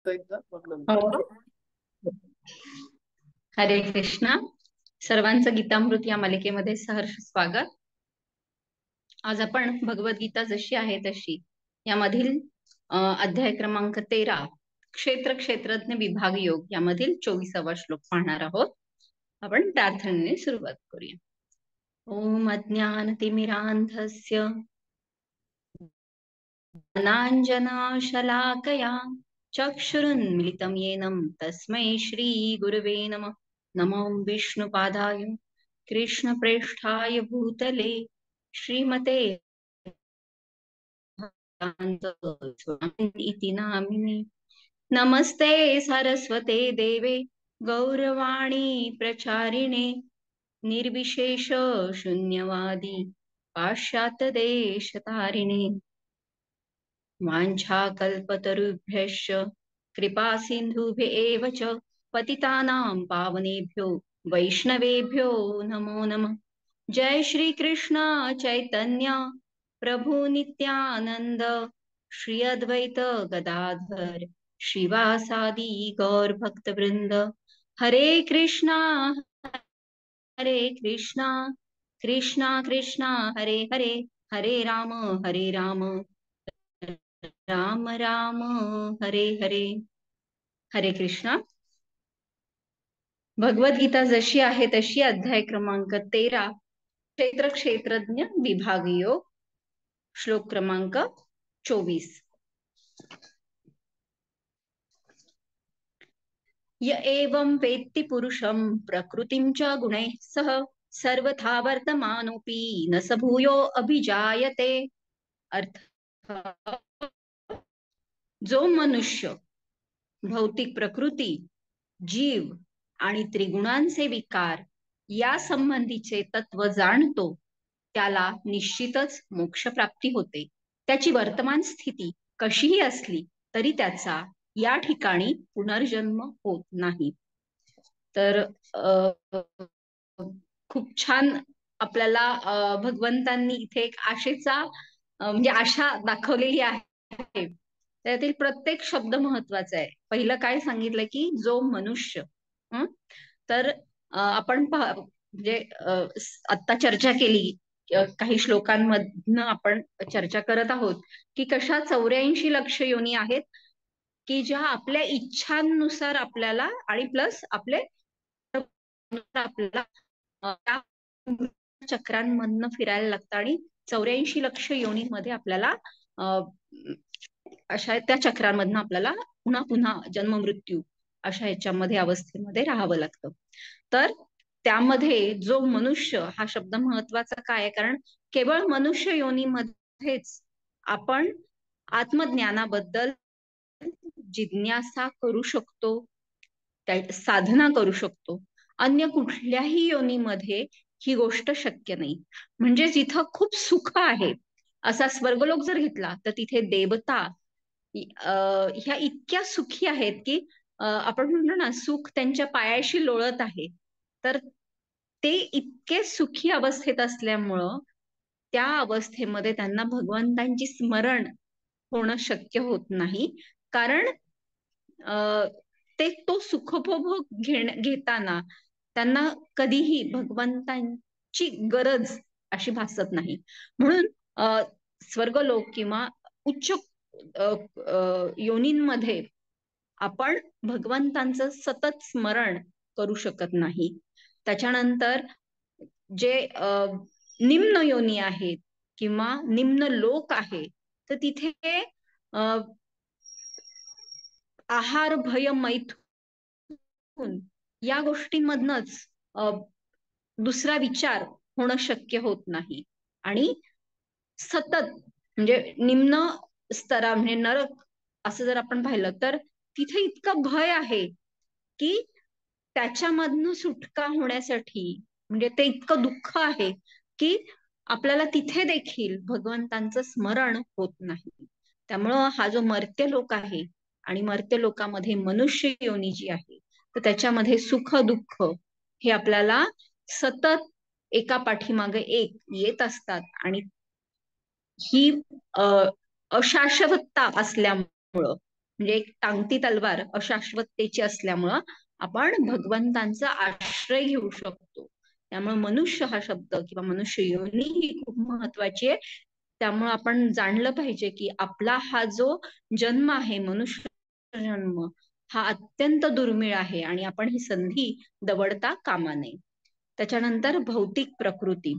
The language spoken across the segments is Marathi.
हो. हरे कृष्णा. सर्वांचं गीतामृत या मालिकेमध्ये सहर्ष स्वागत. आज आपण भगवद्गीता जशी आहे तशी यामधील अध्याय क्रमांक 13 क्षेत्र क्षेत्रज्ञ विभाग योग यामधील 24वा श्लोक पाहणार आहोत. आपण प्रार्थनेने सुरुवात करूया. ओम अज्ञानतिमिरान्धस्य ज्ञानाञ्जनशलाकया चक्षुरुन्मिलितं येन तस्मै श्री गुरवे नमः. नमो विष्णुपादाय कृष्णप्रेष्ठाय भूतले श्रीमते इति नामिने. नमस्ते सरस्वते देवे गौरवाणी प्रचारिणे निर्विशेष शून्यवादी पाश्चात्य देशतारिणे. वाञ्छाकल्पतरुभ्यश्च कृपा सिन्धुभ्येव च पतितानां पावनेभ्यो वैष्णवेभ्यो नमो नमः. जय श्री कृष्ण चैतन्य प्रभु नित्यानंद श्री अद्वैत गदाधर श्रीवासादि गौर भक्त वृंद. हरे कृष्णा कृष्णा कृष्णा हरे हरे हरे राम राम राम हरे हरे. हरे कृष्णा. भगवद्गीता जशी आहे तशी अध्याय क्रमांक 13 क्षेत्र क्षेत्रज्ञ विभाग योग श्लोक क्रमांक 24. य एवं वेत्ति पुरुषं प्रकृतिं च गुणैः सह सर्वथा वर्तमानोऽपि न स भूयो अभिजायते. अर्थ, जो मनुष्य भौतिक प्रकृती, जीव आणि त्रिगुणांचे विकार या संबंधीचे तत्व जाणतो त्याला निश्चितच मोक्ष प्राप्ती होते. त्याची वर्तमान स्थिती कशीही असली तरी त्याचा या ठिकाणी पुनर्जन्म होत नाही. तर खूप छान आपल्याला भगवंतांनी इथे एक आशेचा म्हणजे आशा दाखवलेली आहे. त्यातील प्रत्येक शब्द महत्वाचा आहे. पहिलं काय सांगितलं की जो मनुष्य, तर आपण म्हणजे आता चर्चा केली, काही श्लोकांमधनं आपण चर्चा करत आहोत की कशा 84 लक्ष योनी आहेत की ज्या आपल्या इच्छांनुसार आपल्याला आणि प्लस आपले आपल्याला चक्रांमधनं फिरायला लागतं आणि 84 लक्ष योनीमध्ये आपल्याला अशा त्या चक्रांमधनं आपल्याला पुन्हा पुन्हा जन्म मृत्यू अशा ह्याच्यामध्ये अवस्थेमध्ये राहावं लागतं. तर त्यामध्ये जो मनुष्य हा शब्द महत्वाचा काय आहे, कारण केवळ मनुष्य योनीमध्येच आपण आत्मज्ञानाबद्दल जिज्ञासा करू शकतो, साधना करू शकतो. अन्य कुठल्याही योनीमध्ये ही गोष्ट शक्य नाही. म्हणजे जिथं खूप सुख आहे असा स्वर्गलोक जर घेतला तर तिथे देवता ह्या इतक्या सुखी आहेत की आपण म्हणतो ना सुख त्यांच्या पायाशी लोळत आहे. तर ते इतके सुखी अवस्थेत असल्यामुळं त्या अवस्थेमध्ये त्यांना भगवंतांची स्मरण होणं शक्य होत नाही. कारण ते तो सुखोपभोग घेताना त्यांना कधीही भगवंतांची गरज अशी भासत नाही. म्हणून स्वर्गलोक किंवा उच्च योनींमध्ये आपण भगवंतांचं सतत स्मरण करू शकत नाही. त्याच्यानंतर जे निम्न योनी आहेत किंवा निम्न लोक आहे तर तिथे आहार भय मैथून या गोष्टींमधनच दुसरा विचार होणं शक्य होत नाही. आणि सतत म्हणजे निम्न स्तरा म्हणजे नरक असं जर आपण पाहिलं तर तिथे इतकं भय आहे की त्याच्यामधनं सुटका होण्यासाठी म्हणजे ते इतकं दुःख आहे की आपल्याला तिथे देखील भगवंतांचं स्मरण होत नाही. त्यामुळं हा जो मर्त्य लोक आहे आणि मर्त्य लोकामध्ये मनुष्य योनी जी आहे तर त्याच्यामध्ये सुख दुःख हे आपल्याला सतत एका पाठीमागे एक येत असतात. आणि ही अशाश्वतता असल्यामुळं म्हणजे एक टांगती तलवार अशाश्वततेची असल्यामुळं आपण भगवंतांचा आश्रय घेऊ शकतो. त्यामुळे मनुष्य हा शब्द किंवा मनुष्य योनी ही खूप महत्वाची आहे. त्यामुळे आपण जाणलं पाहिजे की आपला हा जो जन्म आहे, मनुष्य जन्म, हा अत्यंत दुर्मिळ आहे आणि आपण ही संधी दवडता कामा नये. त्याच्यानंतर भौतिक प्रकृती.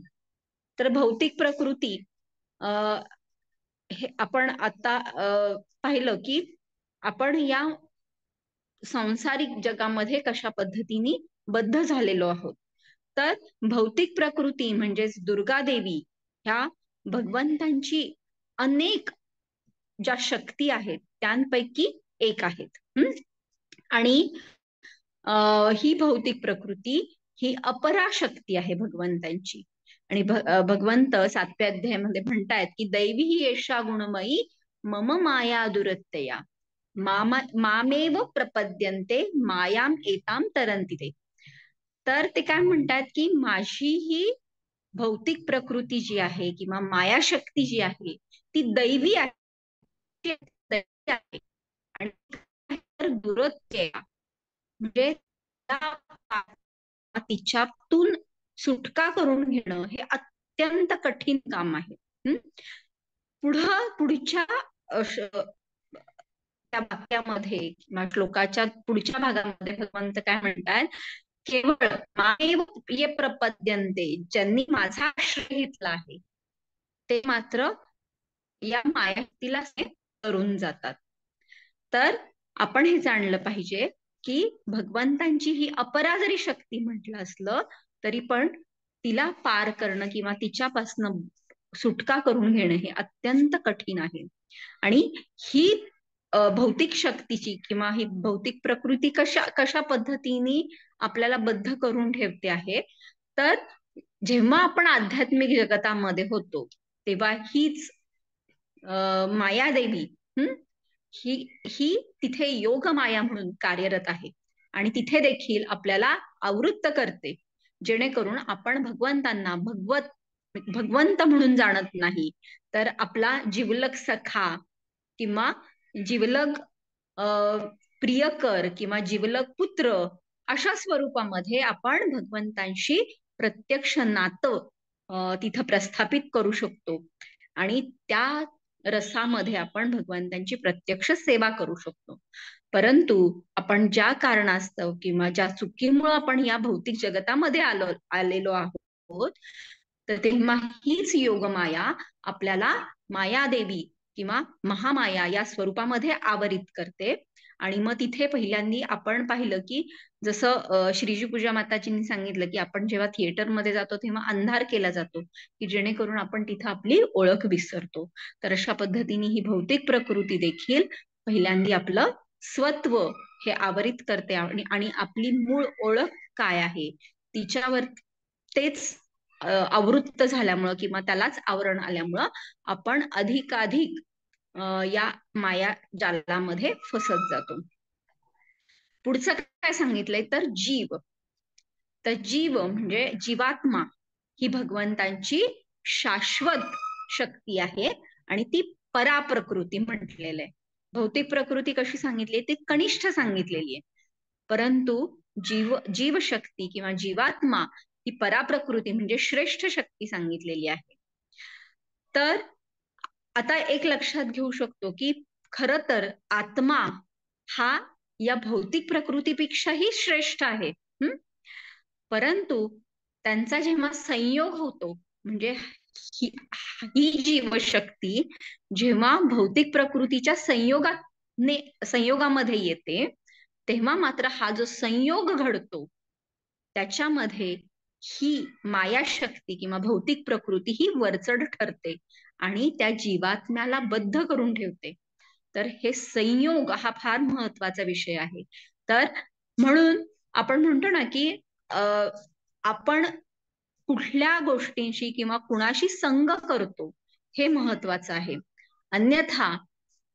तर भौतिक प्रकृती हे आपण आता पाहिलं की आपण या सांसारिक जगामध्ये कशा पद्धतीने बद्ध झालेलो आहोत. तर भौतिक प्रकृती म्हणजेच दुर्गा देवी ह्या भगवंतांची अनेक ज्या शक्ती आहेत त्यांपैकी एक आहेत. आणि ही भौतिक प्रकृती ही अपराशक्ती आहे भगवंतांची. आणि भगवंत 7व्या अध्यायामध्ये म्हणतायत की दैवी ही येषा गुणमयी मम माया दुरत्यया मामेव प्रपद्यन्ते मायाम एताम तरंती ते. तर ते काय म्हणतात की माझी ही भौतिक प्रकृती जी आहे किंवा मायाशक्ती जी आहे ती दैवी आहे, दैवी आहे. आणि दुरत्यय म्हणजे तिच्यातून सुटका करून घेणं हे अत्यंत कठीण काम आहे. पुढच्या त्या वाक्यामध्ये किंवा श्लोकाच्या पुढच्या भागामध्ये भगवंत काय म्हणतात, केवळ मामेव ये प्रपद्यन्ते, ज्यांनी माझा आश्रय घेतला आहे ते मात्र या मायाशक्तीला करून जातात. तर आपण हे जाणलं पाहिजे की भगवंतांची ही अपरा जरी शक्ती म्हटलं असलं तरी पण तिला पार करणं किंवा तिच्यापासनं सुटका करून घेणं हे अत्यंत कठीण आहे. आणि ही भौतिक शक्तीची किंवा ही भौतिक प्रकृती कशा पद्धतीने आपल्याला बद्ध करून ठेवते आहे. तर जेव्हा आपण आध्यात्मिक जगतामध्ये होतो तेव्हा हीच मायादेवी ही तिथे योग माया म्हणून कार्यरत आहे आणि तिथे देखील आपल्याला आवृत्त करते, जेणेकरून आपण भगवंतांना भगवंत म्हणून जाणत नाही तर आपला जिवलग सखा किंवा जिवलग प्रियकर किंवा जिवलग पुत्र अशा स्वरूपामध्ये आपण भगवंतांशी प्रत्यक्ष नातं तिथं प्रस्थापित करू शकतो आणि त्या रसामध्ये आपण भगवंतांची प्रत्यक्ष सेवा करू शकतो. परंतु आपण ज्या कारणास्तव किंवा ज्या चुकीमुळे आपण या भौतिक जगतामध्ये आलेलो आहोत तर तेव्हा हीच योगमाया आपल्याला मायादेवी किंवा महामाया या स्वरूपामध्ये आवरित करते. आणि मग तिथे पहिल्यांदा आपण पाहिलं की जसं श्रीजी पूजा माताजींनी सांगितलं की आपण जेव्हा थिएटरमध्ये जातो तेव्हा अंधार केला जातो की जेणेकरून आपण तिथं आपली ओळख विसरतो. तर अशा पद्धतीने ही भौतिक प्रकृती देखील पहिल्यांदा आपलं स्वत्व हे आवरित करते आणि आपली मूळ ओळख काय आहे तिच्यावर तेच आवृत्त झाल्यामुळं किंवा त्यालाच आवरण आल्यामुळं आपण अधिकाधिक या माया जालामध्ये फसत जातो. पुढचं काय सांगितलंय तर जीव. तर जीव म्हणजे जीवात्मा ही भगवंतांची शाश्वत शक्ती आहे आणि ती पराप्रकृती म्हटलेलं आहे. भौतिक प्रकृती कशी सांगितली ती कनिष्ठ सांगितलेली आहे, परंतु जीवशक्ती किंवा जीवात्मा ही पराप्रकृती म्हणजे श्रेष्ठ शक्ती सांगितलेली आहे. तर आता एक लक्षात घेऊ शकतो की खर तर आत्मा हा या भौतिक प्रकृतीपेक्षाही श्रेष्ठ आहे. परंतु त्यांचा जेव्हा संयोग होतो म्हणजे ही जीवशक्ती जेव्हा भौतिक प्रकृतीच्या संयोगामध्ये येते तेव्हा मात्र हा जो संयोग घडतो त्याच्यामध्ये ही मायाशक्ती किंवा भौतिक प्रकृती ही वरचढ ठरते आणि त्या जीवात्म्याला बद्ध करून ठेवते. तर हे संयोग हा फार महत्वाचा विषय आहे. तर म्हणून आपण म्हणतो ना की आपण कुठल्या गोष्टींशी किंवा कुणाशी संग करतो हे महत्वाचं आहे. अन्यथा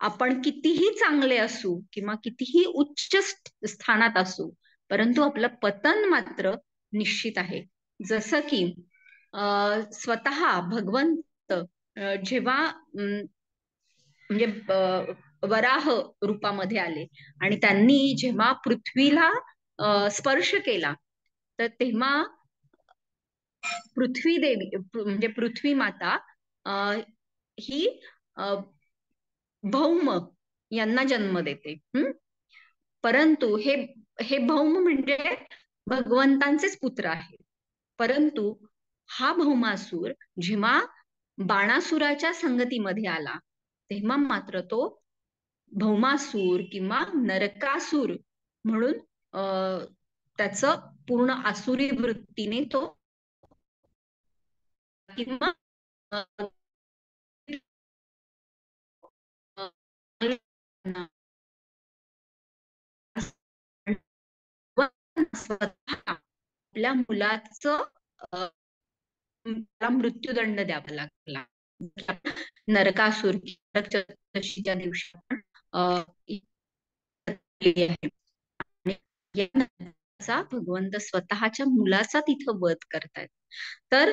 आपण कितीही चांगले असू किंवा कितीही उच्च स्थानात असू परंतु आपलं पतन मात्र निश्चित आहे. जसं की स्वतः भगवंत जेव्हा म्हणजे वराह रूपामध्ये आले आणि त्यांनी जेव्हा पृथ्वीला स्पर्श केला तर तेव्हा पृथ्वी देवी म्हणजे पृथ्वी माता ही भौम यांना जन्म देते. परंतु हे हे भौम म्हणजे भगवंतांचेच पुत्र आहे. परंतु हा भौमासूर जेव्हा बाणासुराच्या संगतीमध्ये आला तेव्हा मात्र तो भौमासूर किंवा नरकासूर म्हणून त्याचं पूर्ण आसुरी वृत्तीने तो किंवा आपल्या मुलाचं मृत्यूदंड द्यावा लागला. नरकासूर चतुर्दशीच्या दिवशी भगवंत स्वतःच्या मुलाचा तिथं वध करतायत. तर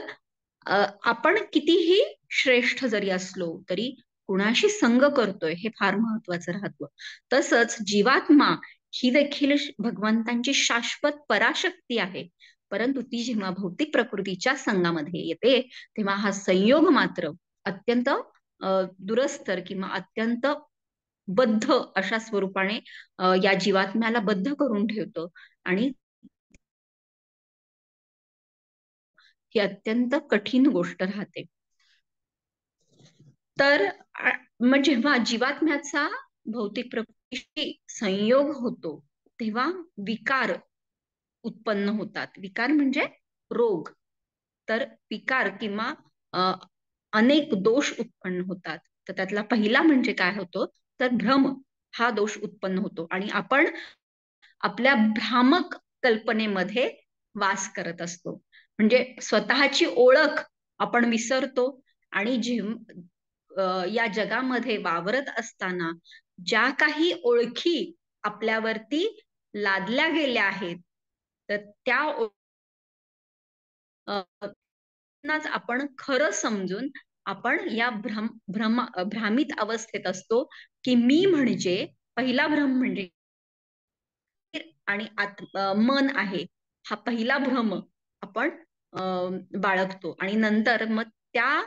आपण कितीही श्रेष्ठ जरी असलो तरी कुणाशी संग करतोय हे फार महत्वाचं राहतं. तसंच जीवात्मा ही देखील भगवंतांची शाश्वत पराशक्ती आहे. परंतु ती जेव्हा भौतिक प्रकृतीच्या संघामध्ये येते तेव्हा हा संयोग मात्र अत्यंत दुरस्तर किंवा अत्यंत बद्ध अशा स्वरूपाने या जीवात्म्याला बद्ध करून ठेवतो आणि ही अत्यंत कठीण गोष्ट राहते. तर मग जेव्हा जीवात्म्याचा भौतिक प्रकृतीशी संयोग होतो तेव्हा विकार उत्पन्न होतात. विकार म्हणजे रोग. तर विकार किंवा अनेक दोष उत्पन्न होतात. तर त्यातला पहिला म्हणजे काय होतो तर भ्रम हा दोष उत्पन्न होतो आणि आपण आपल्या भ्रामक कल्पनेमध्ये वास करत असतो. म्हणजे स्वतःची ओळख आपण विसरतो आणि या जगामध्ये वावरत असताना ज्या काही ओळखी आपल्यावरती लादल्या गेल्या आहेत तर त्या आपण खरं समजून आपण या भ्रामित अवस्थेत असतो की मी म्हणजे पहिला भ्रम म्हणजे आणि मन आहे हा पहिला भ्रम आपण बाळगतो आणि नंतर मग त्या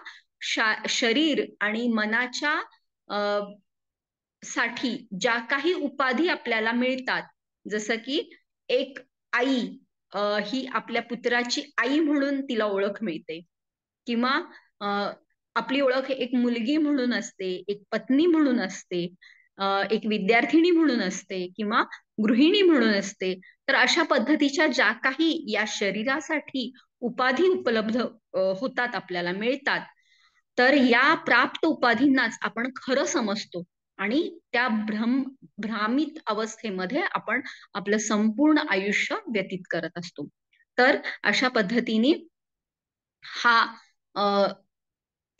शरीर आणि मनाच्या साठी ज्या काही उपाधी आपल्याला मिळतात जसं की एक आई ही आपल्या पुत्राची आई म्हणून तिला ओळख मिळते किंवा आपली ओळख एक मुलगी म्हणून असते, एक पत्नी म्हणून असते, एक विद्यार्थिनी म्हणून असते किंवा गृहिणी म्हणून असते. तर अशा पद्धतीच्या ज्या काही या शरीरासाठी उपाधी उपलब्ध होतात आपल्याला मिळतात तर या प्राप्त उपाधींनाच आपण खरं समजतो आणि त्या भ्रामित अवस्थेमध्ये आपण आपलं संपूर्ण आयुष्य व्यतीत करत असतो. तर अशा पद्धतीने हा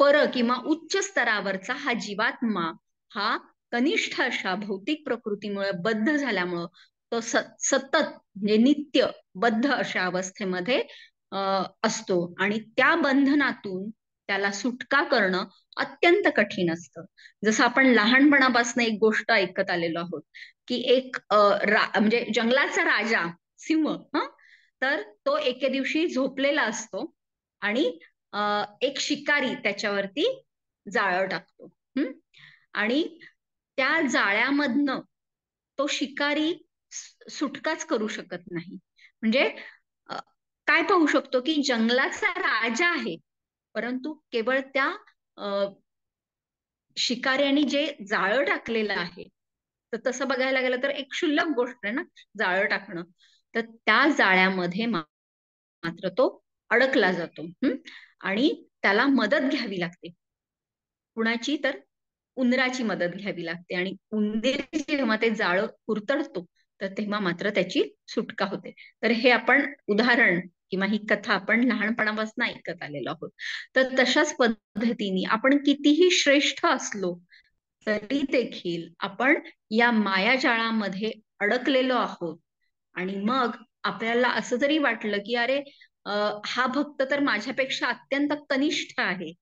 पर किंवा उच्च स्तरावरचा हा जीवात्मा हा कनिष्ठ अशा भौतिक प्रकृतीमुळे बद्ध झाल्यामुळं तो सतत म्हणजे नित्य बद्ध अशा अवस्थेमध्ये असतो आणि त्या बंधनातून त्याला सुटका करणं अत्यंत कठीण असतं. जसं आपण लहानपणापासून एक गोष्ट ऐकत आलेलो आहोत की एक म्हणजे जंगलाचा राजा सिंह तर तो एके दिवशी झोपलेला असतो आणि एक शिकारी त्याच्यावरती जाळं टाकतो. आणि त्या जाळ्यामधनं तो शिकारी सुटकाच करू शकत नाही. म्हणजे काय पाहू शकतो की जंगलाचा राजा आहे परंतु केवळ त्या शिकाऱ्याने जे जाळं टाकलेलं आहे तर तसं बघायला गेलं तर एक क्षुल्लक गोष्ट आहे ना जाळं टाकणं. तर त्या जाळ्यामध्ये मात्र तो अडकला जातो आणि त्याला मदत घ्यावी लागते. कुणाची तर उंदराची मदत घ्यावी लागते आणि उंदीर जेव्हा ते जाळं कुरतडतो तर तेव्हा मात्र त्याची सुटका होते. तर हे आपण उदाहरण किंवा ही कथा आपण लहानपणापासून ऐकत आलेलो आहोत. तर तशाच पद्धतीने आपण कितीही श्रेष्ठ असलो तरी देखील आपण या मायाजाळामध्ये अडकलेलो आहोत आणि मग आपल्याला असं जरी वाटलं की अरे हा भक्त तर माझ्यापेक्षा अत्यंत कनिष्ठ आहे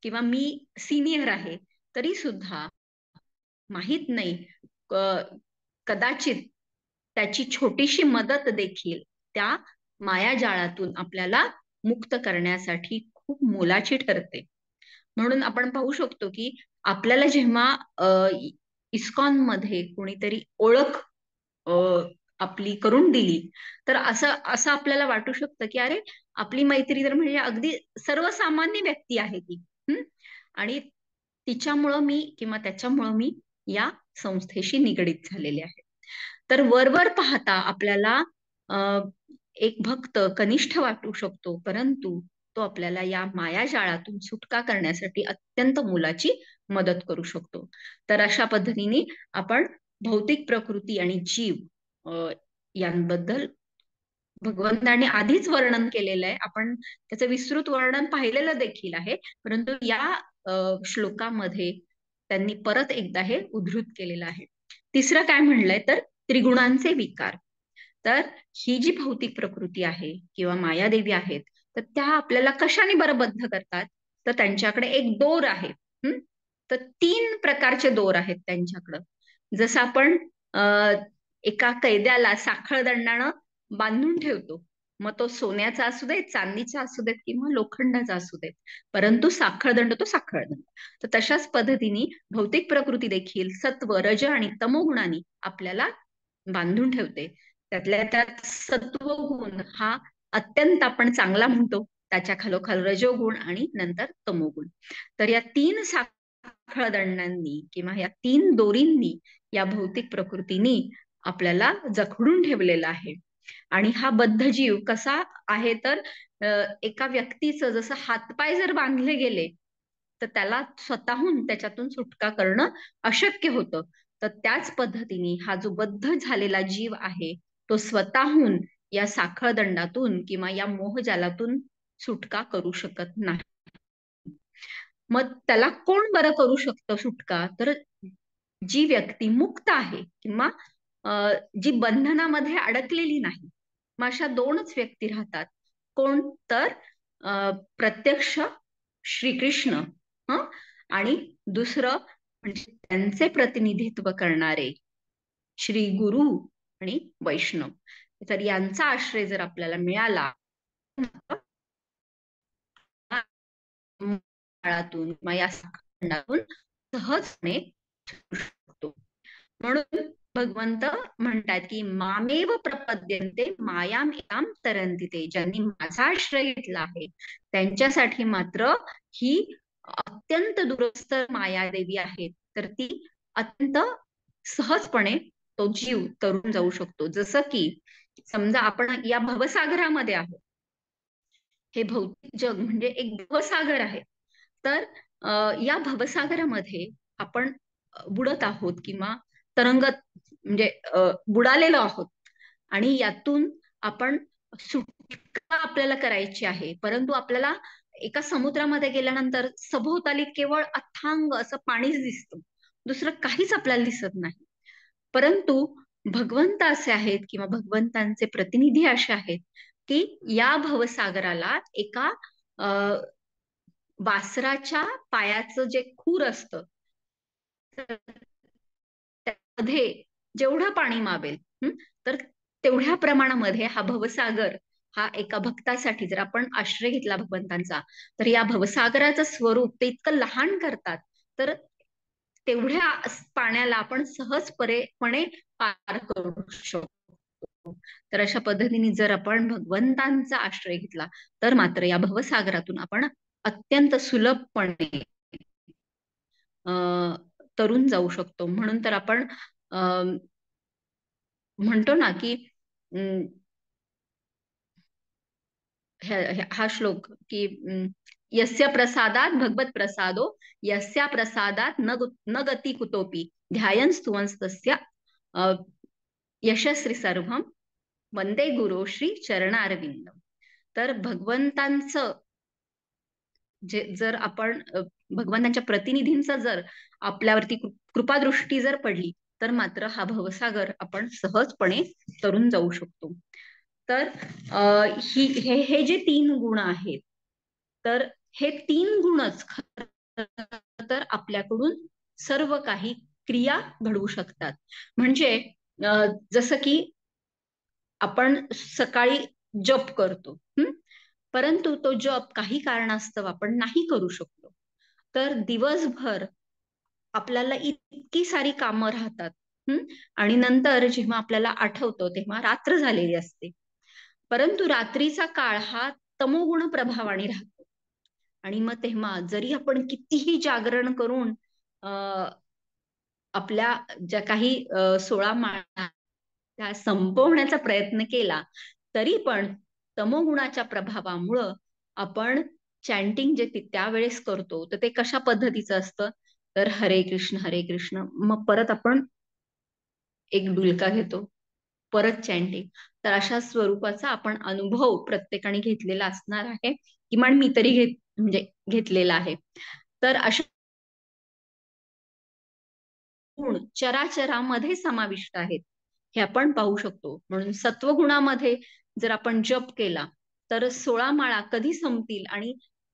किंवा मी सिनियर आहे तरी सुद्धा माहित नाही, कदाचित त्याची छोटीशी मदत देखील त्या मायाजाळातून आपल्याला मुक्त करण्यासाठी खूप मोलाची ठरते. म्हणून आपण पाहू शकतो की आपल्याला जेव्हा इस्कॉन मध्ये कोणीतरी ओळख अ, आपली करून दिली, तर असं असं आपल्याला वाटू शकतं की अरे, आपली मैत्री तर म्हणजे अगदी सर्वसामान्य व्यक्ती आहे ती. हं? आणि तिच्यामुळं मी किंवा त्याच्यामुळं मी या संस्थेशी निगडीत झालेले आहे. तर वरवर पाहता आपल्याला अ, एक भक्त कनिष्ठ वाटू शकतो, परंतु तो आपल्याला या मायाजाळातून सुटका करण्यासाठी अत्यंत मोलाची मदत करू शकतो. तर अशा पद्धतीने आपण भौतिक प्रकृती आणि जीव यांबद्दल भगवंताने आधीच वर्णन केलेलं आहे. आपण त्याचं विस्तृत वर्णन पाहिलेलं देखील आहे, परंतु या श्लोकामध्ये त्यांनी परत एकदा हे उद्धृत केलेलं आहे. तिसरं काय म्हणलंय तर त्रिगुणांचे विकार. तर ही जी भौतिक प्रकृती आहे किंवा मायादेवी आहेत, तर त्या आपल्याला कशाने बरं बद्ध करतात, तर त्यांच्याकडे एक दोर आहे. तर 3 प्रकारचे दोर आहेत त्यांच्याकडं. जसं आपण एका कैद्याला साखळ दंडानं बांधून ठेवतो, मग तो सोन्याचा असू देत, चांदीचा असू देत किंवा लोखंडाचा असू देत, परंतु साखळदंड तो साखळदंड. तर तशाच पद्धतीने भौतिक प्रकृती देखील सत्व, रज आणि तमोगुणांनी आपल्याला बांधून ठेवते. त्यातल्या त्यात सत्वगुण हा अत्यंत आपण चांगला म्हणतो, त्याच्या खालोखाल रजोगुण आणि नंतर तमोगुण. तर या 3 साखळदंडांनी किंवा या 3 दोरींनी या भौतिक प्रकृतीनी आपल्याला जखडून ठेवलेला आहे. आणि हा बद्ध जीव कसा आहे तर एका व्यक्तीचं जसं हातपाय जर बांधले गेले, तर त्याला स्वतःहून त्याच्यातून सुटका करणं अशक्य होतं. तर त्याच पद्धतीने हा जो बद्ध झालेला जीव आहे, तो स्वतःहून या साखळदंडातून किंवा या मोहजालातून सुटका करू शकत नाही. मग त्याला कोण बरं करू शकतं सुटका, तर जी व्यक्ती मुक्त आहे किंवा जी बंधनामध्ये अडकलेली नाही. मग अशा 2च व्यक्ती राहतात. कोण तर प्रत्यक्ष श्रीकृष्ण, हं, आणि दुसरं म्हणजे त्यांचे प्रतिनिधित्व करणारे श्री गुरु आणि वैष्णव. तर यांचा आश्रय जर आपल्याला मिळाला, काळातून किंवा या खंडातून सहजपणे शिकू शकतो. म्हणून भगवंत म्हणतात की मामेव प्रपद्यन्ते मायाम एकाम तरंती ते. ज्यांनी माझा आश्रय घेतला आहे त्यांच्यासाठी मात्र ही अत्यंत दुरस्थ मायादेवी आहे. तर ती अत्यंत सहजपणे तो जीव तरून जाऊ शकतो. जसं की समजा आपण या भवसागरामध्ये आहोत. हे भौतिक जग म्हणजे एक भवसागर आहे. तर या भवसागरामध्ये आपण बुडत आहोत किंवा तरंगत म्हणजे बुडालेलो आहोत आणि यातून आपण सुटका आपल्याला करायची आहे. परंतु आपल्याला एका समुद्रामध्ये गेल्यानंतर सभोवताली केवळ अथांग असं पाणीच दिसतं, दुसरं काहीच आपल्याला दिसत नाही. परंतु भगवंत असे आहेत किंवा भगवंतांचे प्रतिनिधी असे आहेत की या भवसागराला एका वासराच्या पायाचं जे खूर असतं, त्यामध्ये जेवढं पाणी मावेल, तर तेवढ्या प्रमाणामध्ये हा भवसागर हा एका भक्तासाठी जर आपण आश्रय घेतला भगवंतांचा, तर या भवसागराचं स्वरूप ते इतकं लहान करतात, तर तेवढ्या पाण्याला आपण सहजपणे पार करू शकतो. तर अशा पद्धतीने जर आपण भगवंतांचा आश्रय घेतला, तर मात्र या भवसागरातून आपण अत्यंत सुलभपणे तरून जाऊ शकतो. म्हणून तर आपण म्हणतो ना की हा श्लोक की यस्य प्रसादात भगवत प्रसादो यस्या प्रसादात न गती कुतोपी ध्यायन स्तुवंस तस्य यशस्वी सर्वम वंदे गुरु श्री चरणारविंद. तर भगवंतांचं जर आपण भगवंतांच्या प्रतिनिधींचा जर आपल्यावरती कृपादृष्टी जर पडली, तर मात्र हा भवसागर आपण सहजपणे तरून जाऊ शकतो. तर हे जे 3 गुण आहेत, तर हे 3 गुणच खरं तर आपल्याकडून सर्व काही क्रिया घडवू शकतात. म्हणजे जसं की आपण सकाळी जप करतो, परंतु तो जप काही कारणास्तव आपण नाही करू शकलो, तर दिवसभर आपल्याला इतकी सारी कामं राहतात. आणि नंतर जेव्हा आपल्याला आठवतो तेव्हा रात्र झालेली असते. परंतु रात्रीचा काळ हा तमोगुण प्रभावाने राहतो. आणि मग तेव्हा जरी आपण कितीही जागरण करून अ, आपल्या ज्या काही 16 माळा त्या संपवण्याचा प्रयत्न केला, तरी पण तमोगुणाच्या प्रभावामुळं आपण चॅन्टिंग जे त्यावेळेस करतो, तर ते कशा पद्धतीचं असतं, तर हरे कृष्ण हरे कृष्ण, मग परत आपण एक डुलका घेतो, परत चॅन्टिंग. तर अशा स्वरूपाचा आपण अनुभव प्रत्येकाने घेतलेला असणार आहे, किमान मी तरी म्हणजे घेतलेला आहे. तर अशा गुण चराचरामध्ये समाविष्ट आहेत, हे आपण पाहू शकतो. म्हणून सत्वगुणामध्ये जर आपण जप केला तर 16 माळा कधी संपतील आणि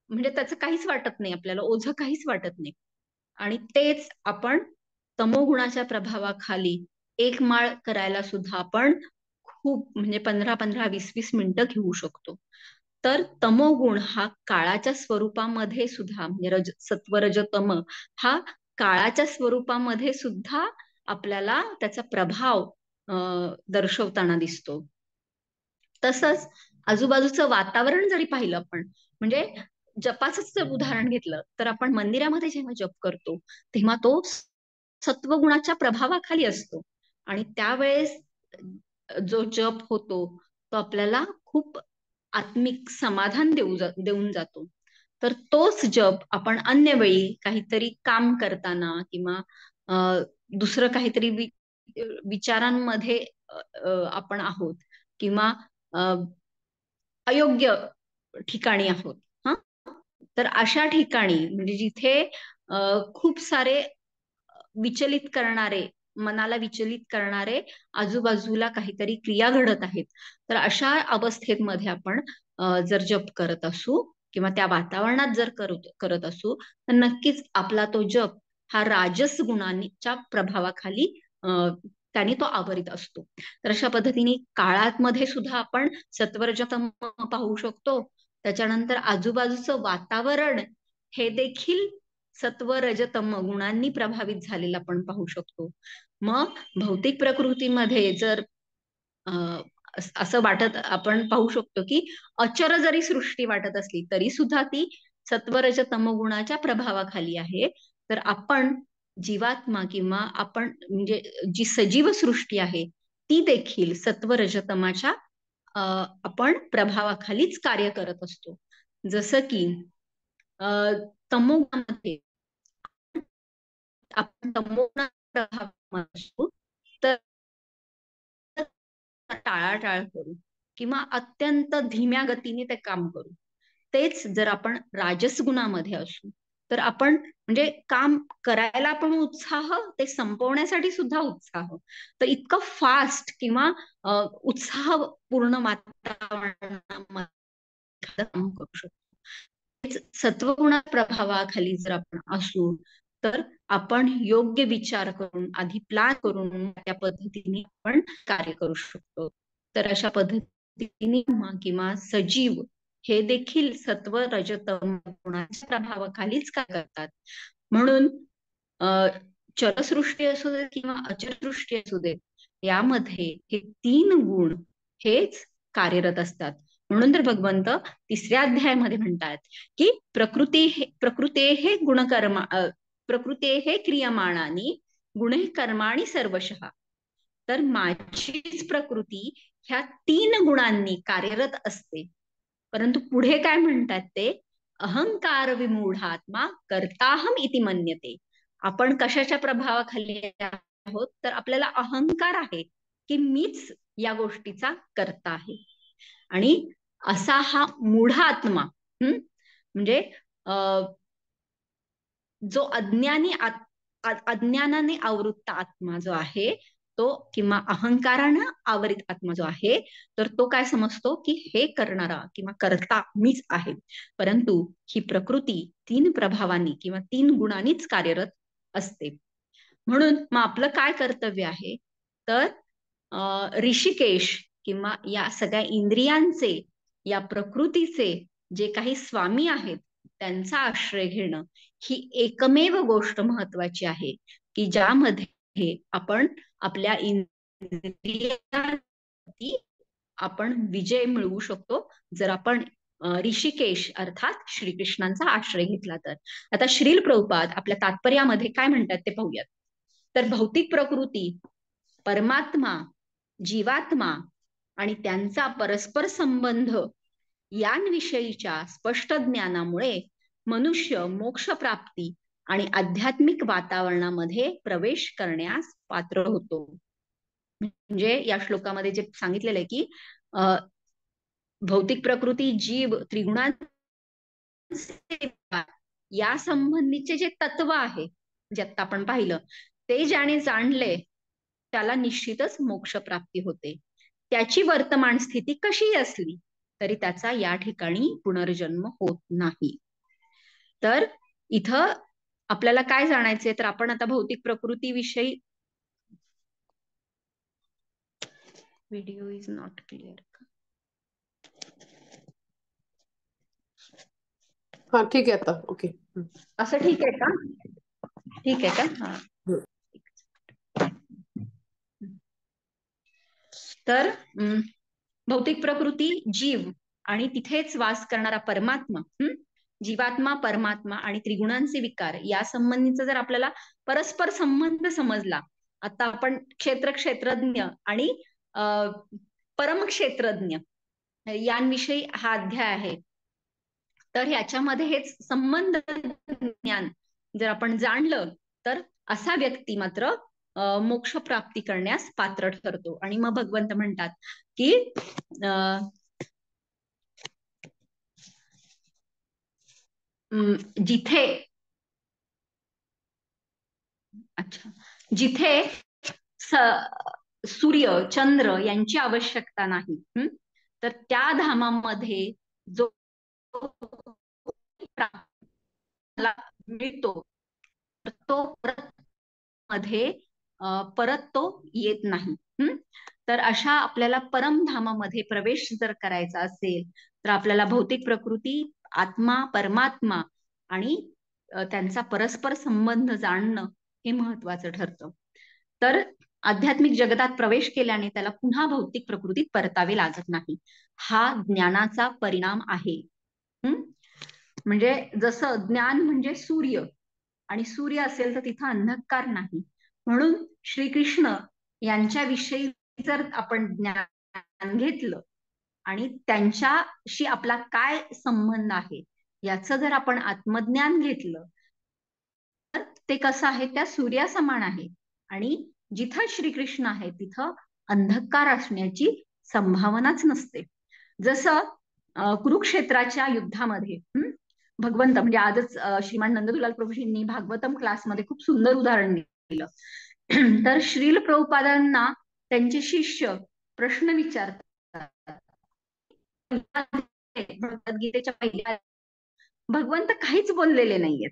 म्हणजे त्याचं काहीच वाटत नाही, आपल्याला ओझं काहीच वाटत नाही. आणि तेच आपण तमोगुणाच्या प्रभावाखाली एक माळ करायला सुद्धा आपण खूप म्हणजे 15-15, 20-20 मिनिटं घेऊ शकतो. तर तमोगुण हा काळाच्या स्वरूपामध्ये सुद्धा म्हणजे सत्व रज तम हा काळाच्या स्वरूपामध्ये सुद्धा आपल्याला त्याचा प्रभाव दर्शवताना दिसतो. तसंच आजूबाजूचं वातावरण जरी पाहिलं आपण, म्हणजे जपाचंच जर उदाहरण घेतलं तर आपण मंदिरामध्ये जेव्हा जप करतो तेव्हा तो सत्वगुणाच्या प्रभावाखाली असतो आणि त्यावेळेस जो जप होतो तो आपल्याला खूप आत्मिक समाधान देऊन जातो. तर तोच जप आपण अन्य वेळी काहीतरी काम करताना किंवा दुसरं काहीतरी विचारांमध्ये आपण आहोत किंवा अयोग्य ठिकाणी आहोत, हा, तर अशा ठिकाणी म्हणजे जिथे खूप सारे विचलित करणारे, मनाला विचलित करणारे आजूबाजूला काहीतरी क्रिया घडत आहेत, तर अशा अवस्थेमध्ये आपण जर जप करत असू किंवा त्या वातावरणात जर करत असू, तर नक्कीच आपला तो जप हा राजस गुणांच्या प्रभावाखाली त्याने तो आवरित असतो. तर अशा पद्धतीने काळात मध्ये सुद्धा आपण सत्वरजतम पाहू शकतो. त्याच्यानंतर आजूबाजूचं वातावरण हे देखील सत्व रजतम गुणांनी प्रभावित झालेला आपण पाहू शकतो. मग भौतिक प्रकृतीमध्ये जर असं वाटत आपण पाहू शकतो की अचर जरी सृष्टी वाटत असली तरी सुद्धा ती सत्वरज तमगुणाच्या प्रभावाखाली आहे. तर आपण जीवात्मा किंवा आपण म्हणजे जी सजीव सृष्टी आहे ती देखील सत्वरजतमाच्या आपण प्रभावाखालीच कार्य करत असतो. जसं की तमोगुणामध्ये आपण तमोगुणा प्रभाव असतो, तर टाळाटाळ करू किंवा अत्यंत धीम्या गतीने ते काम करू. तेच जर आपण राजस गुणामध्ये असू तर आपण म्हणजे काम करायला पण उत्साह, ते संपवण्यासाठी सुद्धा उत्साह, तर इतकं फास्ट किंवा उत्साहपूर्ण वातावरणामध्ये काम करू शकतो. सत्वगुणा प्रभावाखाली जर आपण असू तर आपण योग्य विचार करून आधी प्लॅन करून त्या पद्धतीने आपण कार्य करू शकतो. तर अशा पद्धतीने किंवा सजीव हे देखील सत्व रजतम गुणांच्या प्रभावाखालीच काय करतात. म्हणून चरसृष्टी असू दे किंवा अचरसृष्टी असू दे, यामध्ये हे 3 गुण हेच कार्यरत असतात. म्हणून तर भगवंत 3ऱ्या अध्यायामध्ये म्हणतात की प्रकृते हे गुणकर्मा प्रकृते हे क्रियमाणानी गुणे कर्माणी सर्वशः. तर माझीच प्रकृती ह्या 3 गुणांनी कार्यरत असते. परंतु पुढे काय म्हणतात ते, अहंकार विमूढात्मा कर्ताहम इति मन्यते. आपण कशाच्या प्रभावाखाली आहोत, तर आपल्याला अहंकार आहे की मीच या गोष्टीचा कर्ता आहे. आणि असा हा मूढ आत्मा, म्हणजे जो अज्ञानाने आवृत्त आत्मा जो आहे तो, किंवा अहंकारानं आवरित आत्मा जो आहे, तर तो काय समजतो की हे करणारा किंवा कर्ता मीच आहे. परंतु ही प्रकृती 3 प्रभावांनी किंवा 3 गुणांनीच कार्यरत असते. म्हणून मग आपलं काय कर्तव्य आहे, तर ऋषिकेश किंवा या सगळ्या इंद्रियांचे, या प्रकृतीचे जे काही स्वामी आहेत त्यांचा आश्रय घेणं ही एकमेव गोष्ट महत्वाची आहे, की ज्यामध्ये आपण आपल्या इंद्रियांवरती आपण विजय मिळवू शकतो, जर आपण ऋषिकेश अर्थात श्रीकृष्णांचा आश्रय घेतला तर. आता श्रील प्रभुपाद आपल्या तात्पर्यामध्ये काय म्हणतात ते पाहूयात. तर भौतिक प्रकृती, परमात्मा, जीवात्मा आणि त्यांचा परस्पर संबंध यांविषयीच्या स्पष्ट ज्ञानामुळे मनुष्य मोक्ष प्राप्ती आणि आध्यात्मिक वातावरणामध्ये प्रवेश करण्यास पात्र होतो. म्हणजे या श्लोकामध्ये जे सांगितलेलं आहे की भौतिक प्रकृती, जीव, त्रिगुणांचे या संबंधीचे जे तत्व आहे, जे आता आपण पाहिलं, ते ज्याने जाणले त्याला निश्चितच मोक्ष प्राप्ती होते. त्याची वर्तमान स्थिती कशी असली तरी त्याचा या ठिकाणी पुनर्जन्म होत नाही. तर इथं आपल्याला काय जाणायचंय, तर आपण आता भौतिक प्रकृतीविषयी, व्हिडिओ इज नॉट क्लिअर. हा ठीक आहे आता. ओके, असं ठीक आहे का? ठीक आहे का? हा. तर भौतिक प्रकृती, जीव आणि तिथेच वास करणारा परमात्मा, जीवात्मा, परमात्मा आणि त्रिगुणांचे विकार या संबंधीचा जर आपल्याला परस्पर संबंध समजला, आता आपण क्षेत्रज्ञ आणि परमक्षेत्रज्ञ यांविषयी हा अध्याय आहे, तर ह्याच्यामध्ये हेच संबंध ज्ञान जर आपण जाणलं तर असा व्यक्ती मात्र मोक्ष प्राप्ती करण्यास पात्र ठरतो. आणि मग भगवंत म्हणतात की जिथे सूर्य, चंद्र यांची आवश्यकता नाही, तर त्या धामामध्ये जो मिळतो तो मध्ये परत तो येत नाही. तर अशा आपल्याला परमधामामध्ये प्रवेश जर करायचा असेल तर आपल्याला भौतिक प्रकृती, आत्मा, परमात्मा आणि त्यांचा परस्पर संबंध जाणणं हे महत्वाचं ठरतं. तर आध्यात्मिक जगतात प्रवेश केल्याने त्याला पुन्हा भौतिक प्रकृतीत परतावे लागत नाही. हा ज्ञानाचा परिणाम आहे. म्हणजे जसं ज्ञान म्हणजे सूर्य, आणि सूर्य असेल तर तिथं अंधकार नाही. म्हणून श्रीकृष्ण यांच्याविषयी जर आपण ज्ञान घेतलं आणि त्यांच्याशी आपला काय संबंध आहे याचं जर आपण आत्मज्ञान घेतलं तर ते कसं आहे, त्या सूर्यासमान आहे. आणि जिथं श्रीकृष्ण आहे तिथं अंधकार असण्याची संभावनाच नसते. जसं कुरुक्षेत्राच्या युद्धामध्ये भगवंत म्हणजे आजच श्रीमान नंददुलाल प्रभूजींनी भागवतम क्लासमध्ये खूप सुंदर उदाहरण दिलं. तर श्रील प्रभुपादांना त्यांचे शिष्य प्रश्न विचारतात, भगवद्गीतेच्या पहिल्या भगवंत काहीच बोललेले नाहीयेत.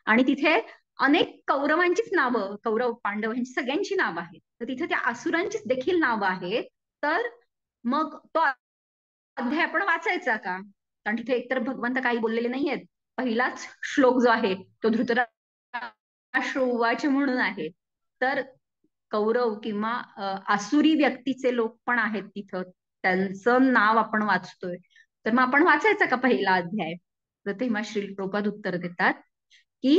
आणि तिथे अनेक कौरवांचीच नावं, कौरव पांडव यांची सगळ्यांची नावं आहेत, तर तिथे त्या असुरांचीच देखील नावं आहेत. तर मग तो अध्याय आपण वाचायचा का? कारण तिथे एकतर भगवंत काही बोललेले नाहीयेत. पहिलाच श्लोक जो आहे तो धृतराष्ट्र उवाच म्हणून आहे. तर कौरव किंवा आसुरी व्यक्तीचे लोक पण आहेत तिथं, त्यांचं नाव आपण वाचतोय, तर मग आपण वाचायचा का पहिला अध्याय? तर तेव्हा श्री प्रभुपाद उत्तर देतात की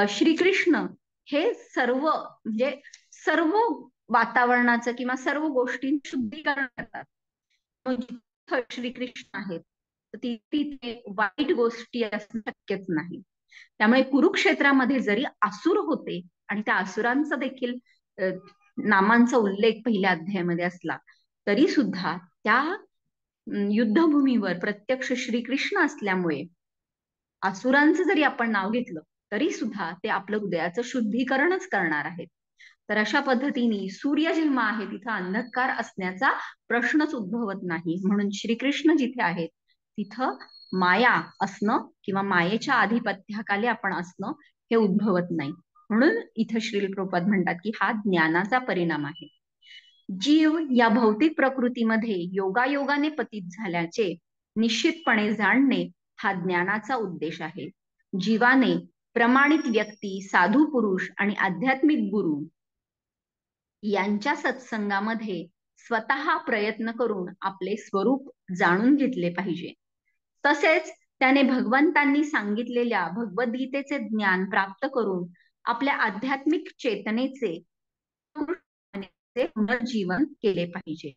श्रीकृष्ण हे सर्व म्हणजे सर्व वातावरणाचं किंवा सर्व गोष्टींचं शुद्धीकरण करतात. जिथं श्रीकृष्ण आहेत तर तिथे वाईट गोष्टी असणं शक्यच नाही. त्यामुळे कुरुक्षेत्रामध्ये जरी असुर होते आणि त्या असुरांचा देखील नामांचा उल्लेख पहिल्या अध्यायामध्ये असला तरी सुद्धा त्या युद्धभूमीवर प्रत्यक्ष श्रीकृष्ण असल्यामुळे असुरांचं जरी आपण नाव घेतलं तरी सुद्धा ते आपलं हृदयाचं शुद्धीकरणच करणार आहेत. तर अशा पद्धतीने सूर्य जेव्हा आहे तिथं अंधकार असण्याचा प्रश्नच उद्भवत नाही. म्हणून श्रीकृष्ण जिथे आहेत तिथं माया असणं किंवा मायेच्या आधिपत्याखाली आपण असणं हे उद्भवत नाही. म्हणून इथं श्रील प्रभुपाद म्हणतात की हा ज्ञानाचा परिणाम आहे. जीव या भौतिक प्रकृतीमध्ये योगायोगाने पतित झाल्याचे निश्चितपणे जाणणे हा ज्ञानाचा उद्देश आहे. जीवाने प्रमाणित व्यक्ती, साधू पुरुष आणि आध्यात्मिक गुरु यांच्या सत्संगामध्ये स्वतः प्रयत्न करून आपले स्वरूप जाणून घेतले पाहिजे. तसेच त्याने भगवंतांनी सांगितलेल्या भगवद्गीतेचे ज्ञान प्राप्त करून आपल्या आध्यात्मिक चेतनेचे पुनर्जीवन केले पाहिजे.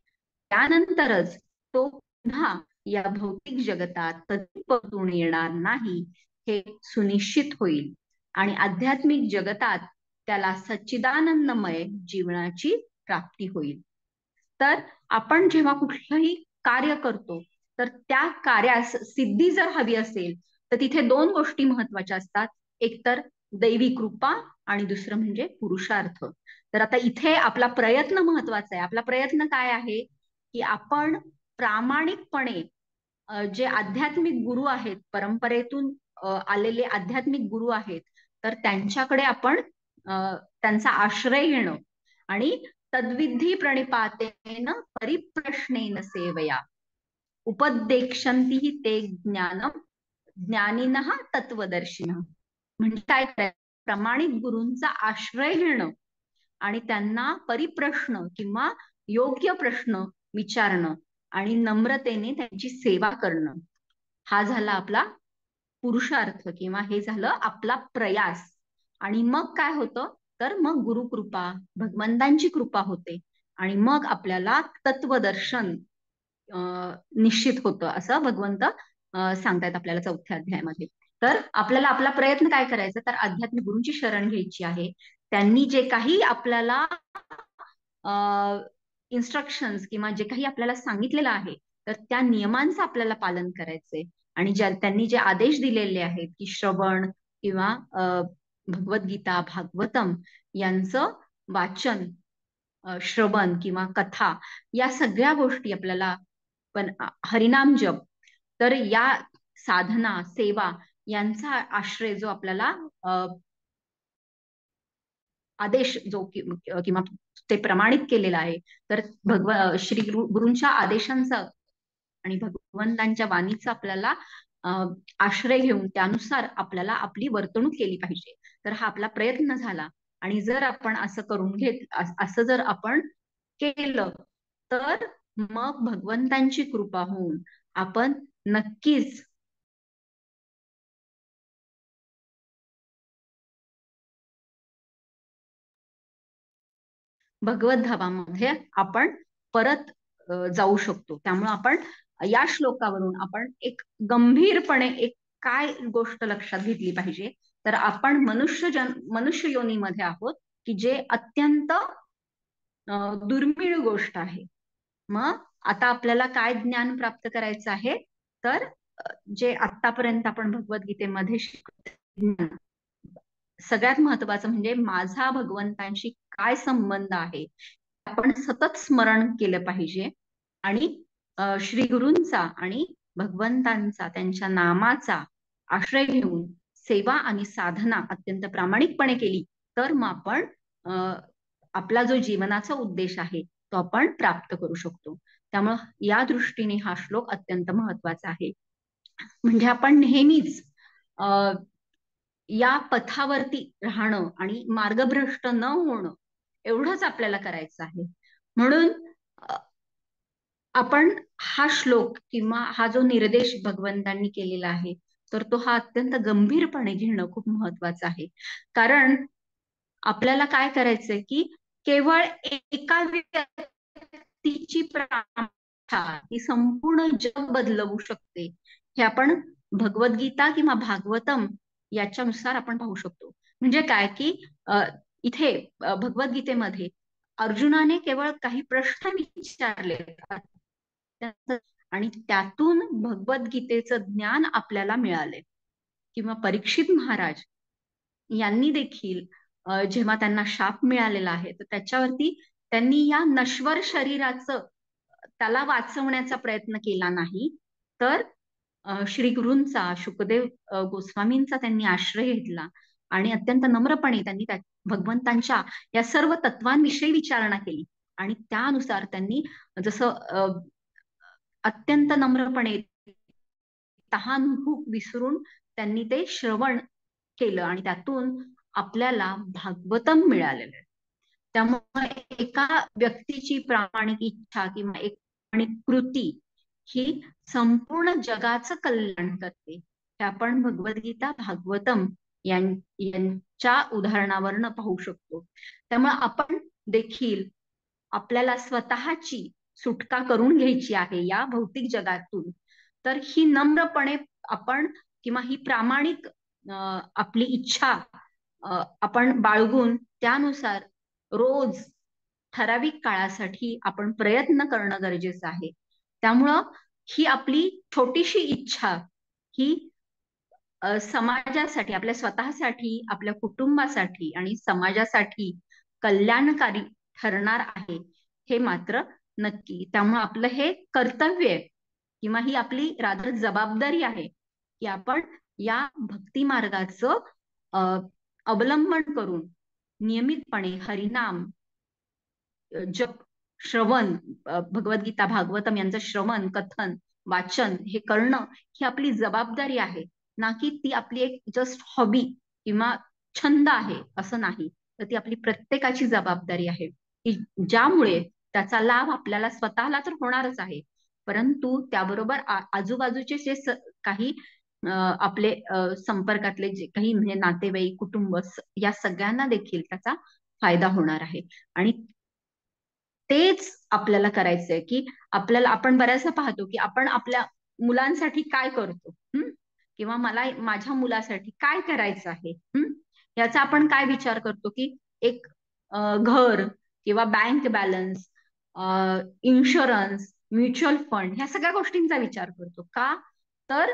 त्यानंतरच तो पुन्हा या भौतिक जगतात कधी परतून येणार नाही हे सुनिश्चित होईल आणि आध्यात्मिक जगतात त्याला सच्चिदानंदमय जीवनाची प्राप्ती होईल. तर आपण जेव्हा कुठलंही कार्य करतो तर त्या कार्यास सिद्धी जर हवी असेल तर तिथे दोन गोष्टी महत्वाच्या असतात. एक तर दैवी कृपा आणि दुसरं म्हणजे पुरुषार्थ. तर आता इथे आपला प्रयत्न महत्वाचा आहे. आपला प्रयत्न काय आहे की आपण प्रामाणिकपणे जे आध्यात्मिक गुरु आहेत, परंपरेतून आलेले आध्यात्मिक गुरु आहेत, तर त्यांच्याकडे आपण त्यांचा आश्रय घेणं आणि तद्विधी प्रणिपातेन परिप्रश्नेन सेवया उपदेक्षन्ति ते ज्ञानम ज्ञानिनः तत्वदर्शिनः. म्हणजे काय करायचं, प्रमाणित गुरूंचा आश्रय घेणं आणि त्यांना परिप्रश्न किंवा योग्य प्रश्न विचारणं आणि नम्रतेने त्यांची सेवा करणं, हा झाला आपला पुरुषार्थ किंवा हे झालं आपला प्रयास. आणि मग काय होतं तर मग गुरुकृपा, भगवंतांची कृपा होते आणि मग आपल्याला तत्वदर्शन निश्चित होतं असं भगवंत सांगतायत आपल्याला 4थ्या अध्यायामध्ये. तर आपल्याला आपला प्रयत्न काय करायचा तर आध्यात्मिक गुरूंची शरण घ्यायची आहे. त्यांनी जे काही आपल्याला इन्स्ट्रक्शन्स किंवा जे काही आपल्याला सांगितलेलं आहे तर त्या नियमांचं आपल्याला पालन करायचंय. आणि त्यांनी जे आदेश दिलेले आहेत की श्रवण किंवा भगवद्गीता, भागवतम यांचं वाचन, श्रवण किंवा कथा, या सगळ्या गोष्टी आपल्याला, पण हरिनाम जप, तर या साधना, सेवा यांचा आश्रय जो आपल्याला आदेश जो किंवा ते प्रमाणित केलेला आहे, तर श्री गुरूंच्या आदेशांचा आणि भगवंतांच्या वाणीचा आपल्याला आश्रय घेऊन त्यानुसार आपल्याला आपली वर्तणूक केली पाहिजे. तर हा आपला प्रयत्न झाला. आणि जर आपण असं करून असं जर आपण केलं तर मग भगवंतांची कृपा होऊन आपण नक्कीच भगवत धामामध्ये आपण परत जाऊ शकतो. त्यामुळे आपण या श्लोकावरून आपण एक गंभीरपणे एक काय गोष्ट लक्षात घेतली पाहिजे तर आपण मनुष्य योनीमध्ये आहोत की जे अत्यंत दुर्मिळ गोष्ट आहे. मग आता आपल्याला काय ज्ञान प्राप्त करायचं आहे तर जे आतापर्यंत आपण भगवद्गीतेमध्ये शिकतो, सगळ्यात महत्वाचं म्हणजे माझा भगवंतांशी काय संबंध आहे, आपण सतत स्मरण केलं पाहिजे. आणि श्री गुरूंचा आणि भगवंतांचा, त्यांच्या नामाचा आश्रय घेऊन सेवा आणि साधना अत्यंत प्रामाणिकपणे केली तर मग आपण आपला जो जीवनाचा उद्देश आहे तो आपण प्राप्त करू शकतो. त्यामुळं या दृष्टीने हा श्लोक अत्यंत महत्वाचा आहे. म्हणजे आपण नेहमीच या पथावरती राहणं आणि मार्गभ्रष्ट न होणं एवढंच आपल्याला करायचं आहे. म्हणून आपण हा श्लोक किंवा हा जो निर्देश भगवंतांनी केलेला आहे तर तो हा अत्यंत गंभीरपणे घेणं खूप महत्वाचं आहे. कारण आपल्याला काय करायचंय की केवळ एका व्यक्तीची प्रार्थना ही संपूर्ण जग बदलवू शकते, हे आपण भगवद्गीता किंवा भागवतम याच्यानुसार आपण पाहू शकतो. म्हणजे काय की इथे भगवद्गीतेमध्ये अर्जुनाने केवळ काही प्रश्न विचारले आणि त्यातून भगवद्गीतेचं ज्ञान आपल्याला मिळाले. किंवा परीक्षित महाराज यांनी देखील जेव्हा त्यांना शाप मिळालेला आहे तर त्याच्यावरती त्यांनी या नश्वर शरीराचं त्याला वाचवण्याचा प्रयत्न केला नाही, तर श्री गुरूंचा, शुकदेव गोस्वामींचा त्यांनी आश्रय घेतला आणि अत्यंत नम्रपणे त्यांनी भगवंतांच्या या सर्व तत्वांविषयी विचारणा केली. आणि त्यानुसार त्यांनी जसं अत्यंत नम्रपणे तहान भूक विसरून त्यांनी ते श्रवण केलं आणि त्यातून आपल्याला भागवतम मिळालेलं आहे. त्यामुळे एका व्यक्तीची प्रामाणिक इच्छा किंवा एक प्रामाणिक कृती ही संपूर्ण जगाचं कल्याण करते. हे आपण भगवद्गीता भागवतम यांच्या उदाहरणावरनं पाहू शकतो. त्यामुळे आपण देखील आपल्याला स्वतःची सुटका करून घ्यायची आहे या भौतिक जगातून, तर ही नम्रपणे आपण किंवा ही प्रामाणिक आपली इच्छा आपण बाळगून त्यानुसार रोज ठराविक काळासाठी आपण प्रयत्न करणं गरजेचं आहे. त्यामुळं ही आपली छोटीशी इच्छा ही समाजासाठी, आपल्या स्वतःसाठी, आपल्या कुटुंबासाठी आणि समाजासाठी कल्याणकारी ठरणार आहे हे मात्र नक्की. त्यामुळे आपलं हे कर्तव्य आहे किंवा ही आपली रादर जबाबदारी आहे की आपण या भक्ती मार्गाचं अवलंबन करून नियमितपणे हरिनाम जप, श्रवण, भगवद्गीता भागवतम यांचं श्रवण, कथन, वाचन हे करणं ही आपली जबाबदारी आहे, ना की ती आपली एक जस्ट हॉबी किंवा छंद आहे असं नाही. तर ती आपली प्रत्येकाची जबाबदारी आहे की ज्यामुळे त्याचा लाभ आपल्याला स्वतःला तर होणारच आहे, परंतु त्याबरोबर आजूबाजूचे जे काही आपले संपर्कातले जे काही म्हणजे नातेवाईक, कुटुंब या सगळ्यांना देखील त्याचा फायदा होणार आहे. आणि तेच आपल्याला करायचंय की आपण बऱ्याचदा पाहतो की आपण आपल्या मुलांसाठी काय करतो, किंवा मला माझ्या मुलासाठी काय करायचं आहे, याचा आपण काय विचार करतो की एक घर किंवा bank balance, insurance, mutual fund ह्या सगळ्या गोष्टींचा विचार करतो का, तर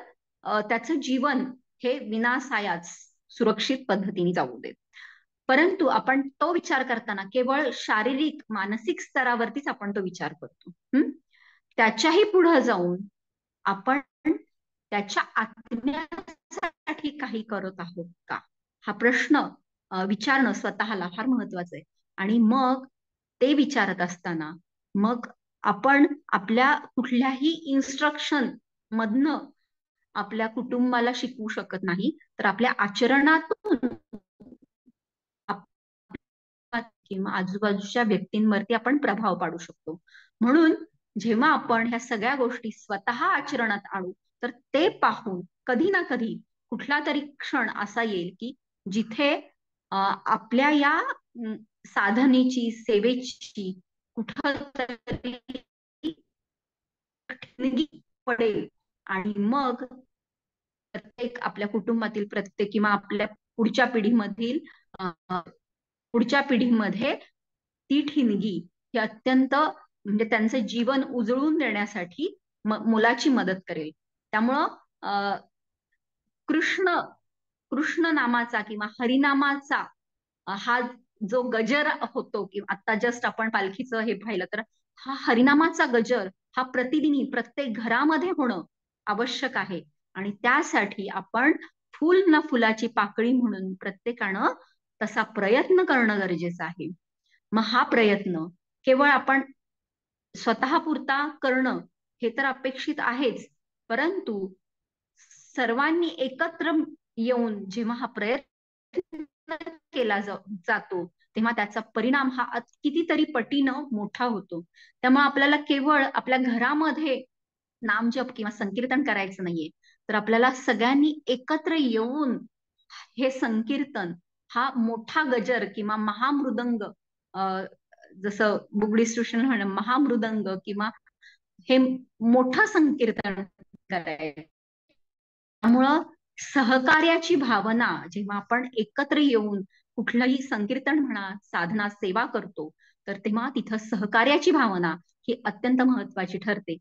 त्याचं जीवन हे विनासायाच सुरक्षित पद्धतीने जाऊ दे. परंतु आपण तो विचार करताना केवळ शारीरिक मानसिक स्तरावरतीच आपण तो विचार करतो. त्याच्याही पुढे जाऊन आपण त्याच्या आत्म्यासाठी काही करत आहोत का, हा प्रश्न विचारणं स्वतःला फार महत्वाचं आहे. आणि मग ते विचारत असताना मग आपण आपल्या कुठल्याही इन्स्ट्रक्शन मधनं आपल्या कुटुंबाला शिकवू शकत नाही, तर आपल्या आचरणातून किंवा आजूबाजूच्या व्यक्तींवरती आपण प्रभाव पाडू शकतो. म्हणून जेव्हा आपण ह्या सगळ्या गोष्टी स्वतः आचरणात आणू, तर ते पाहून कधी ना कधी कुठला तरी क्षण असा येईल की जिथे आपल्या या साधनेची, सेवेची कुठंतरी पडेल. आणि मग प्रत्येक आपल्या कुटुंबातील प्रत्येक किंवा आपल्या पुढच्या पिढीमध्ये ती ठिणगी ही अत्यंत म्हणजे त्यांचं जीवन उजळून देण्यासाठी मुलाची मदत करेल. त्यामुळं कृष्ण नामाचा किंवा हरिनामाचा हा जो गजर होतो, किंवा आता जस्ट आपण पालखीचं हे पाहिलं, तर हा हरिनामाचा गजर हा प्रतिदिनी प्रत्येक घरामध्ये होणं आवश्यक आहे. आणि त्यासाठी आपण फुल ना फुलाची पाकळी म्हणून प्रत्येकानं तसा प्रयत्न करणं गरजेचं आहे. मग हा प्रयत्न केवळ आपण स्वतःपुरता करणं हे तर अपेक्षित आहेच, परंतु सर्वांनी एकत्र येऊन जेव्हा हा प्रयत्न केला जातो, तेव्हा त्याचा परिणाम हा कितीतरी पटीनं मोठा होतो. त्यामुळे आपल्याला केवळ आपल्या घरामध्ये नामजप किंवा संकीर्तन करायचं नाहीये, तर आपल्याला सगळ्यांनी एकत्र येऊन हे संकीर्तन हा मोठा गजर किंवा महामृदंग, जसं बुगडी स्टेशन म्हणणं महामृदंग किंवा हे मोठं संकीर्तन करायचं. त्यामुळं सहकार्याची भावना जेव्हा आपण एकत्र येऊन कुठलंही संकीर्तन म्हणा, साधना, सेवा करतो, तर तेव्हा तिथं सहकार्याची भावना ही अत्यंत महत्वाची ठरते.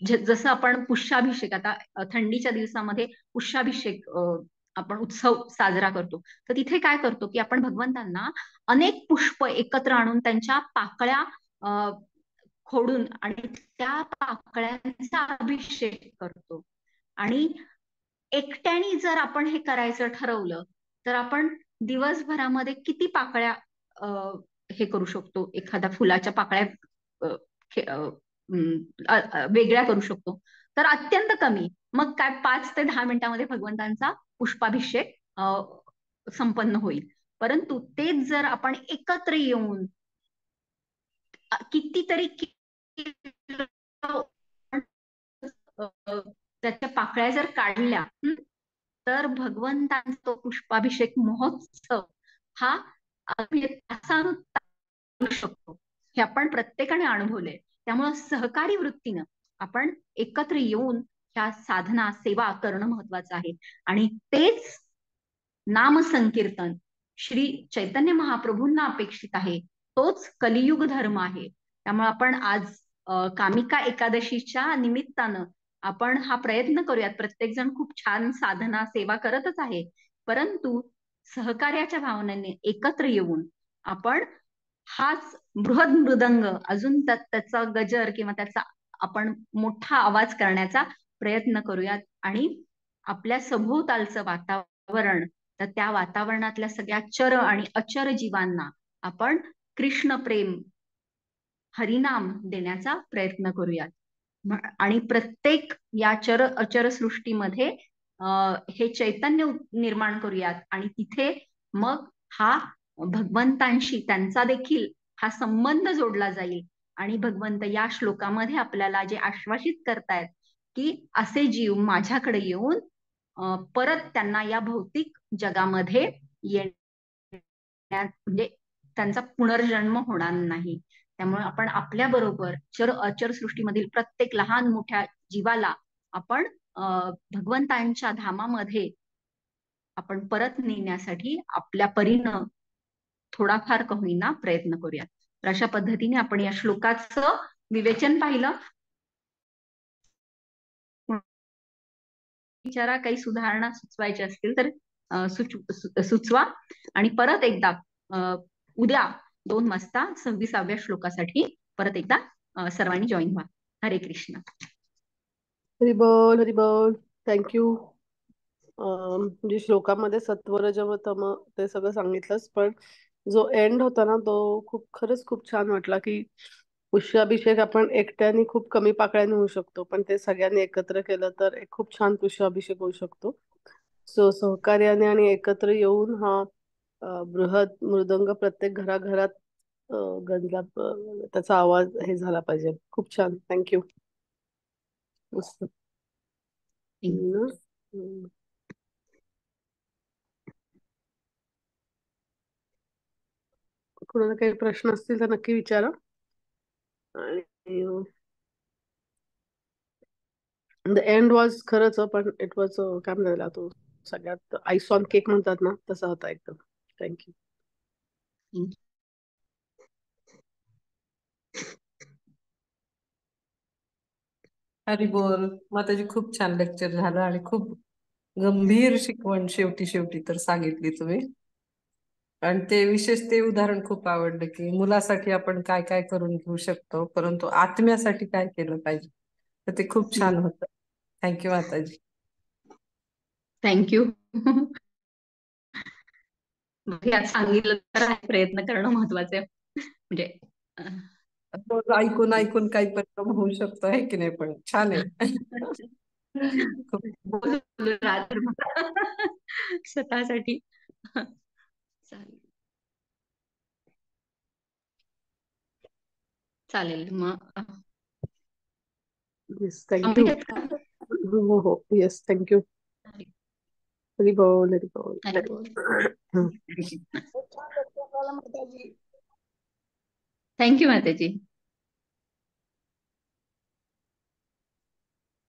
जसं आपण पुष्याभिषेक, आता थंडीच्या दिवसामध्ये पुष्याभिषेक आपण उत्सव साजरा करतो, तर तिथे काय करतो की आपण भगवंतांना अनेक पुष्प एकत्र आणून त्यांच्या पाकळ्या खोडून आणि त्या पाकळ्यांचा अभिषेक करतो. आणि एकट्याने जर आपण हे करायचं ठरवलं तर आपण दिवसभरामध्ये किती पाकळ्या हे करू शकतो, एखाद्या फुलाच्या पाकळ्या वेगळ्या करू शकतो, तर अत्यंत कमी. मग काय 5 ते 10 मिनिटांमध्ये भगवंतांचा पुष्पाभिषेक संपन्न होईल. परंतु तेच जर आपण एकत्र येऊन कितीतरी त्याच्या पाकळ्या जर काढल्या तर भगवंतांचा तो पुष्पाभिषेक महोत्सव हा असा शकतो. हे आपण प्रत्येकाने अनुभवले. त्यामुळे सहकारी वृत्तीनं आपण एकत्र येऊन ह्या साधना सेवा करणं महत्वाचं आहे. आणि तेच नाम संकीर्तन श्री चैतन्य महाप्रभूंना अपेक्षित आहे. तोच कलियुग धर्म आहे. त्यामुळे आपण आज कामिका एकादशीच्या निमित्तानं आपण हा प्रयत्न करूयात. प्रत्येक जण खूप छान साधना सेवा करतच आहे, परंतु सहकार्याच्या भावनेने एकत्र येऊन आपण हाच बृहद मृदंग अजून त्याचा गजर किंवा त्याचा आपण मोठा आवाज करण्याचा प्रयत्न करूयात. आणि आपल्या सभोवतालचं वातावरण, तर त्या वातावरणातल्या सगळ्या चर आणि अचर जीवांना आपण कृष्ण प्रेम हरिनाम देण्याचा प्रयत्न करूयात. आणि प्रत्येक या चर अचर सृष्टीमध्ये हे चैतन्य निर्माण करूयात. आणि तिथे मग हा भगवंतांशी त्यांचा देखील हा संबंध जोडला जाईल. आणि भगवंत या श्लोकामध्ये आपल्याला जे आश्वासित करतायत की असे जीव माझ्याकडे येऊन परत त्यांना या भौतिक जगामध्ये म्हणजे त्यांचा पुनर्जन्म होणार नाही. त्यामुळे आपण आपल्या बरोबर चर अचर सृष्टीमधील प्रत्येक लहान मोठ्या जीवाला आपण भगवंतांच्या धामामध्ये आपण परत नेण्यासाठी आपल्या परीनं थोडाफार का होईना प्रयत्न करूयात. तर अशा पद्धतीने आपण या श्लोकाचं विवेचन पाहिलं. विचारा काही सुधारणा सुचवायच्या असतील तर सुचवा. आणि परत एकदा उद्या 2 वाजता 26व्या श्लोकासाठी परत एकदा सर्वांनी जॉईन व्हा. हरे कृष्ण. हरी बोल हरी बोल. थँक्यू. म्हणजे श्लोकामध्ये सत्व रजव तम ते सगळं सांगितलंस, पण जो एंड होता ना तो खरंच खूप छान वाटला की पुष्याभिषेक आपण एकट्याने खूप कमी पाकळ्याने होऊ शकतो, पण ते सगळ्यांनी एकत्र केलं तर एक खूप छान पुष्याभिषेक होऊ शकतो. सो सहकार्याने आणि एकत्र येऊन हा बृहद मृदंग प्रत्येक घराघरात गंजला, त्याचा आवाज हे झाला पाहिजे. खूप छान. थँक्यू. मस्त. कोणाला काही प्रश्न असतील तर नक्की विचारा. आणि द एंड वॉज खरंच, पण इट वॉज काय म्हणतात तो सगळ्यात आईस ऑन केक म्हणतात ना, तसा होता एकदम. थँक्यू. हरी बोल. माताजी खूप छान लेक्चर झालं आणि खूप गंभीर शिकवण शेवटी शेवटी तर सांगितली तुम्ही. आणि ते विशेष ते उदाहरण खूप आवडलं की मुलासाठी आपण काय काय करून घेऊ शकतो, परंतु आत्म्यासाठी काय केलं पाहिजे, तर ते खूप छान होतं. थँक्यू माताजी. थँक्यू. सांगितलं तर प्रयत्न करणं महत्वाचं आहे. म्हणजे ऐकून ऐकून काही परिणाम होऊ शकतो, आहे की नाही, पण छान आहे. स्वतःसाठी. चालेल चालेल मग. Yes thank you. हो हो येस थँक्यू. हरी बोल हरी बोल. थँक्यू माताजी.